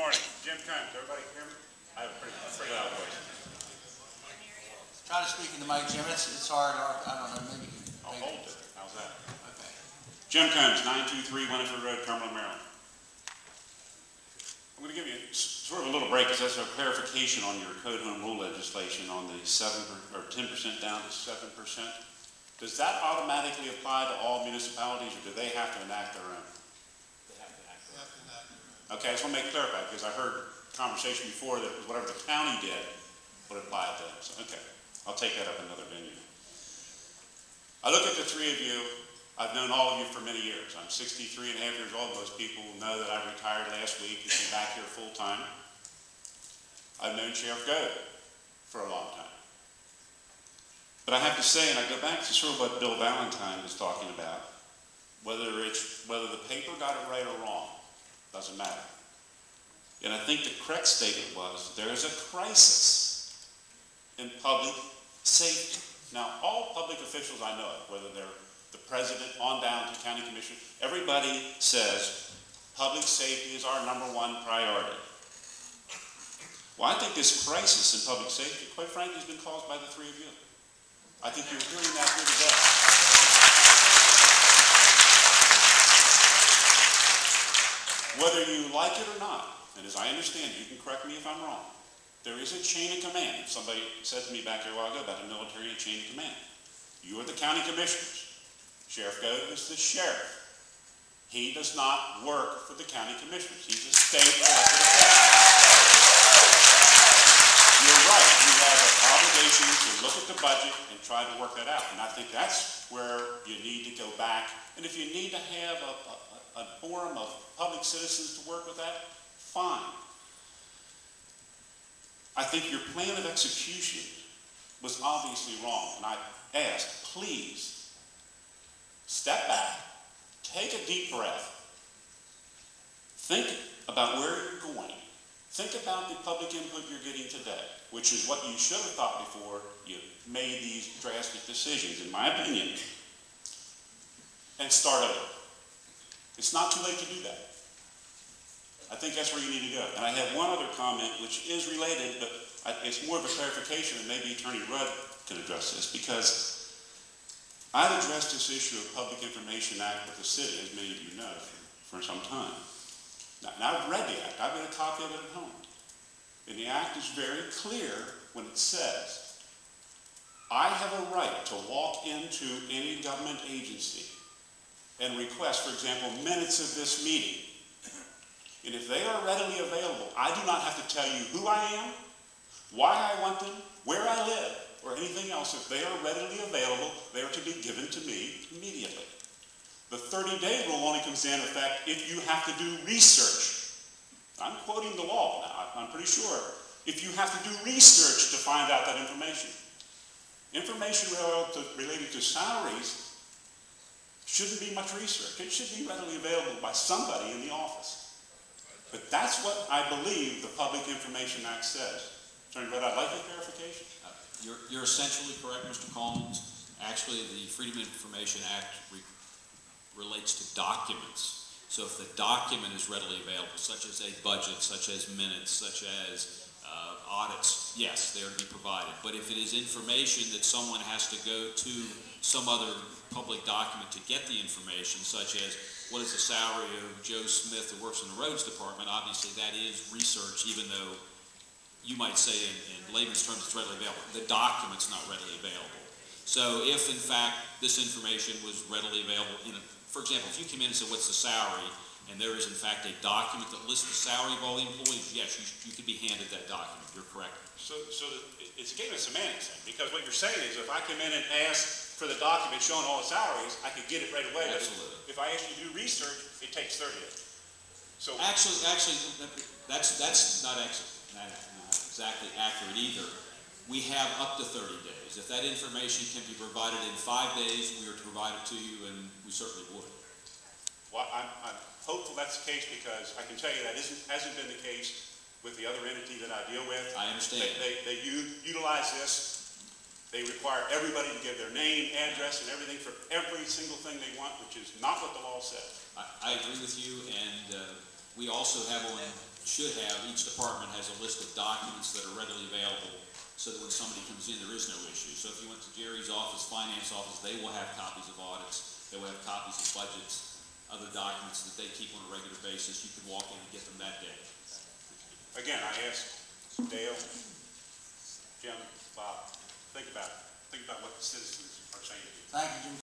morning. Jim Combs. Everybody hear me? I have a pretty loud voice. Try to speak in the mic, Jim. It's hard. I don't know. Maybe you can. I'll hold it. How's that? Okay. Jim Combs, 923 Winifred Road, Cumberland, Maryland. I'm going to give you sort of a little break because that's a clarification on your code home rule legislation on the 7 or 10% down to 7%. Does that automatically apply to all municipalities, or do they have to enact their own? They have to enact their own. Okay, I just want to make it clear about it because I heard conversation before that it was whatever the county did would apply to them. So, okay, I'll take that up in another venue. I look at the three of you. I've known all of you for many years. I'm 63 and a half years old. Most people know that I retired last week and came back here full time. I've known Sheriff Goode for a long time. But I have to say, and I go back to sort of what Bill Valentine was talking about, whether the paper got it right or wrong, doesn't matter. And I think the correct statement was, there is a crisis in public safety. Now, all public officials I know of, whether they're the president on down to county commissioner, everybody says public safety is our #1 priority. Well, I think this crisis in public safety, quite frankly, has been caused by the three of you. I think you're hearing that here today. Whether you like it or not, and as I understand, you can correct me if I'm wrong, there is a chain of command. Somebody said to me back here a while ago about the military and chain of command. You are the county commissioners. Sheriff Goode is the sheriff. He does not work for the county commissioners. He's a state elected official. You're right. You have an obligation to look at the budget and try to work that out. And I think that's where you need to go back. And if you need to have a forum of public citizens to work with that, fine. I think your plan of execution was obviously wrong. And I ask, please, step back, take a deep breath, think about where you're going, think about the public input you're getting today, which is what you should have thought before you made these drastic decisions, in my opinion, and start over. It's not too late to do that. I think that's where you need to go. And I have one other comment which is related, but it's more of a clarification, and maybe Attorney Rudd can address this, because I've addressed this issue of Public Information Act with the city, as many of you know, for some time. Now, I've read the act. I've got a copy of it at home. And the act is very clear when it says, I have a right to walk into any government agency and request, for example, minutes of this meeting. And if they are readily available, I do not have to tell you who I am, why I want them, where I live, or anything else. If they are readily available, they are to be given to me immediately. The 30-day rule only comes into effect if you have to do research. I'm quoting the law now, I'm pretty sure. If you have to do research to find out that information. Information related to salaries shouldn't be much research. It should be readily available by somebody in the office. But that's what I believe the Public Information Act says. Attorney Rudd, I'd like a clarification. You're essentially correct, Mr. Collins. Actually, the Freedom of Information Act relates to documents. So if the document is readily available, such as a budget, such as minutes, such as audits, yes, they are to be provided. But if it is information that someone has to go to some other public document to get the information, such as what is the salary of Joe Smith who works in the roads department, obviously that is research, even though you might say in layman's terms it's readily available. The document's not readily available. So if, in fact, this information was readily available, for example, if you came in and said, what's the salary, and there is, in fact, a document that lists the salary of all the employees, yes, you could be handed that document. You're correct. So it's a game of semantics, then, because what you're saying is if I come in and ask for the document showing all the salaries, I could get it right away. Absolutely. If I ask you to do research, it takes 30 days. So Actually, that's not exactly accurate either. We have up to 30 days. If that information can be provided in 5 days, we are to provide it to you, and we certainly would. Well, I'm hopeful that's the case, because I can tell you that hasn't been the case with the other entity that I deal with. I understand. They utilize this. They require everybody to give their name, address, and everything for every single thing they want, which is not what the law says. I agree with you, and we also have on should have, each department has a list of documents that are readily available so that when somebody comes in, there is no issue. So if you went to Jerry's office, finance office, they will have copies of audits, they will have copies of budgets, other documents that they keep on a regular basis. You can walk in and get them that day. Again, I asked Dale, Jim, Bob, think about it. Think about what the citizens are saying to you. Thank you, Jim.